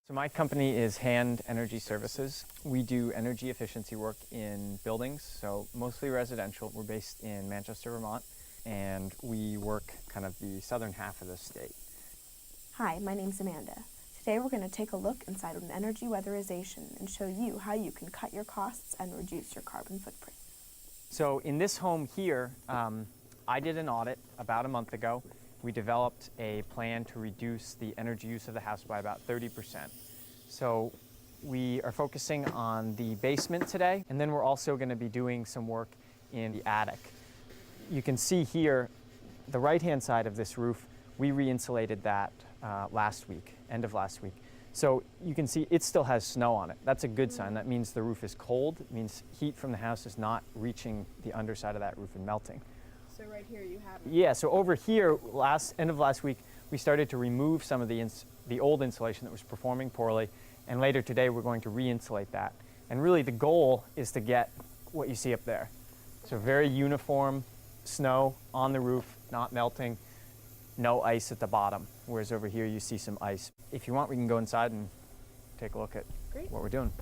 So my company is Hand Energy Services. We do energy efficiency work in buildings, so mostly residential. We're based in Manchester, Vermont, and we work kind of the southern half of the state. Hi, my name's Amanda. Today we're going to take a look inside an energy weatherization and show you how you can cut your costs and reduce your carbon footprint. So in this home here, I did an audit about a month ago. We developed a plan to reduce the energy use of the house by about 30%. So we are focusing on the basement today, and then we're also going to be doing some work in the attic. You can see here, the right-hand side of this roof, we re-insulated that last week, end of last week. So you can see it still has snow on it. That's a good sign. That means the roof is cold. It means heat from the house is not reaching the underside of that roof and melting. So right here you have it. Yeah, so over here, end of last week, we started to remove some of the old insulation that was performing poorly, and later today we're going to re-insulate that. And really the goal is to get what you see up there. So very uniform snow on the roof, not melting, no ice at the bottom, whereas over here you see some ice. If you want, we can go inside and take a look at what we're doing.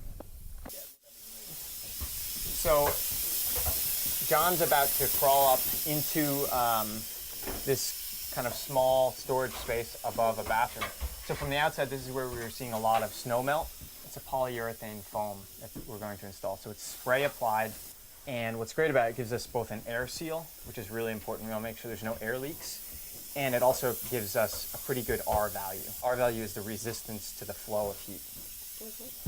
So John's about to crawl up into this kind of small storage space above a bathroom. So from the outside, this is where we were seeing a lot of snow melt. It's a polyurethane foam that we're going to install. So it's spray applied, and what's great about it, gives us both an air seal, which is really important. We want to make sure there's no air leaks, and it also gives us a pretty good R value. R value is the resistance to the flow of heat.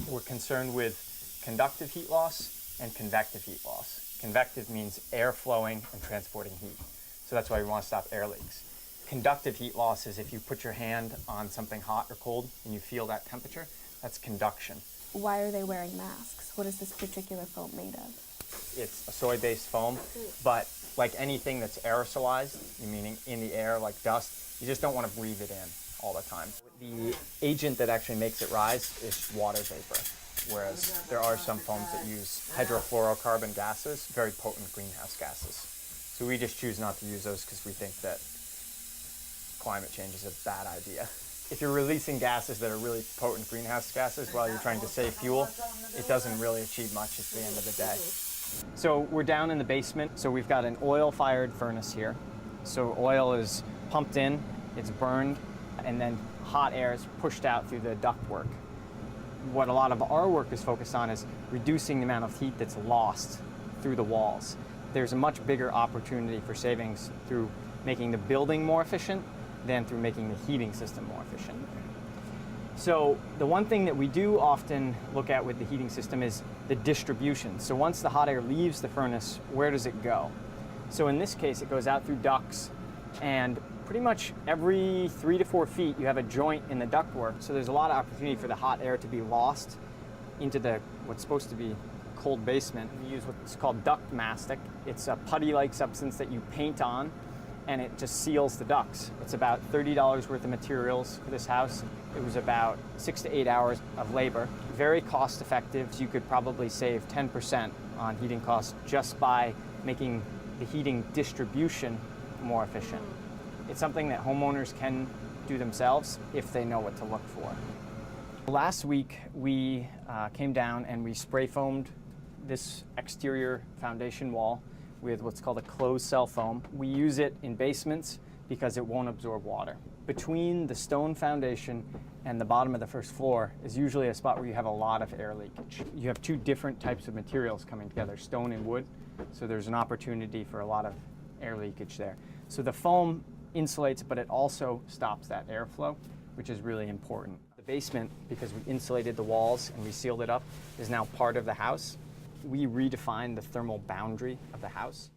We're concerned with conductive heat loss and convective heat loss. Convective means air flowing and transporting heat. So that's why we want to stop air leaks. Conductive heat loss is if you put your hand on something hot or cold and you feel that temperature, that's conduction. Why are they wearing masks? What is this particular foam made of? It's a soy-based foam, but like anything that's aerosolized, meaning in the air like dust, you just don't want to breathe it in all the time. The agent that actually makes it rise is water vapor. Whereas there are some foams that use hydrofluorocarbon gases, very potent greenhouse gases. So we just choose not to use those because we think that climate change is a bad idea. If you're releasing gases that are really potent greenhouse gases while you're trying to save fuel, it doesn't really achieve much at the end of the day. So we're down in the basement, so we've got an oil-fired furnace here. So oil is pumped in, it's burned, and then hot air is pushed out through the ductwork. What a lot of our work is focused on is reducing the amount of heat that's lost through the walls. There's a much bigger opportunity for savings through making the building more efficient than through making the heating system more efficient. So the one thing that we do often look at with the heating system is the distribution. So once the hot air leaves the furnace, where does it go? So in this case, it goes out through ducts, and pretty much every 3 to 4 feet, you have a joint in the ductwork. So there's a lot of opportunity for the hot air to be lost into what's supposed to be cold basement. We use what's called duct mastic. It's a putty-like substance that you paint on, and it just seals the ducts. It's about $30 worth of materials for this house. It was about 6 to 8 hours of labor. Very cost effective. So you could probably save 10% on heating costs just by making the heating distribution more efficient. It's something that homeowners can do themselves if they know what to look for. Last week, we came down and we spray foamed this exterior foundation wall with what's called a closed cell foam. We use it in basements because it won't absorb water. Between the stone foundation and the bottom of the first floor is usually a spot where you have a lot of air leakage. You have two different types of materials coming together, stone and wood, so there's an opportunity for a lot of air leakage there. So the foam insulates, but it also stops that airflow, which is really important. The basement, because we insulated the walls and we sealed it up, is now part of the house. We redefined the thermal boundary of the house.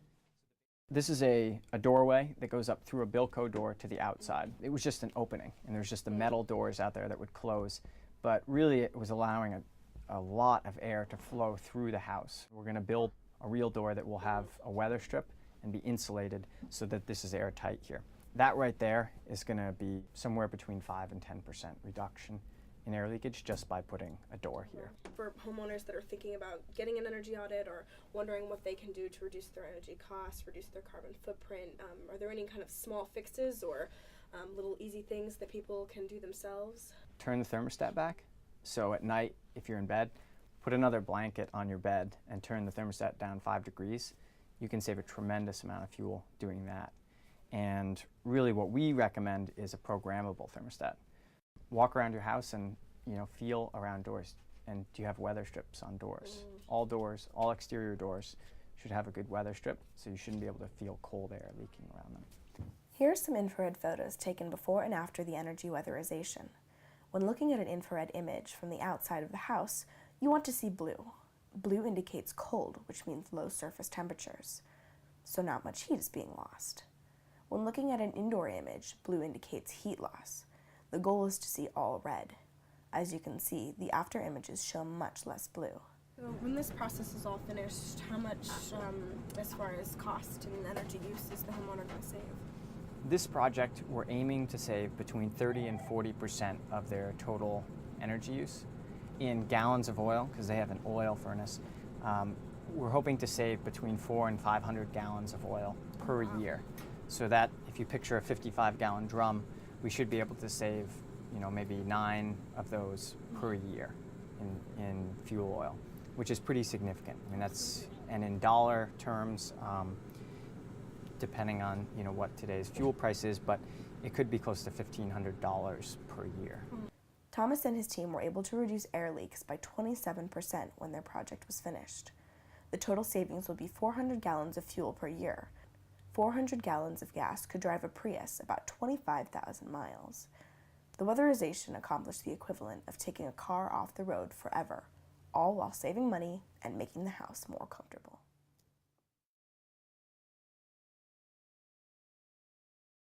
This is a doorway that goes up through a Bilco door to the outside. It was just an opening, and there's just the metal doors out there that would close, but really it was allowing a lot of air to flow through the house. We're going to build a real door that will have a weather strip and be insulated so that this is airtight here. That right there is going to be somewhere between 5 and 10% reduction in air leakage just by putting a door here. For homeowners that are thinking about getting an energy audit or wondering what they can do to reduce their energy costs, reduce their carbon footprint, are there any kind of small fixes or little easy things that people can do themselves? Turn the thermostat back So at night, if you're in bed, put another blanket on your bed and turn the thermostat down 5 degrees. You can save a tremendous amount of fuel doing that. And really what we recommend is a programmable thermostat. Walk around your house and feel around doors. And do you have weather strips on doors? All exterior doors should have a good weather strip, so you shouldn't be able to feel cold air leaking around them. Here are some infrared photos taken before and after the energy weatherization. When looking at an infrared image from the outside of the house, you want to see blue. Blue indicates cold, which means low surface temperatures, so not much heat is being lost. When looking at an indoor image, blue indicates heat loss. The goal is to see all red. As you can see, the after images show much less blue. So when this process is all finished, how much, as far as cost and energy use, is the homeowner going to save? This project, we're aiming to save between 30 and 40% of their total energy use. In gallons of oil, because they have an oil furnace, we're hoping to save between 400 and 500 gallons of oil per year. So that, if you picture a 55-gallon drum, we should be able to save, maybe 9 of those per year in fuel oil, which is pretty significant. I mean, and in dollar terms, depending on what today's fuel price is, but it could be close to $1,500 per year. Thomas and his team were able to reduce air leaks by 27% when their project was finished. The total savings would be 400 gallons of fuel per year. 400 gallons of gas could drive a Prius about 25,000 miles. The weatherization accomplished the equivalent of taking a car off the road forever, all while saving money and making the house more comfortable.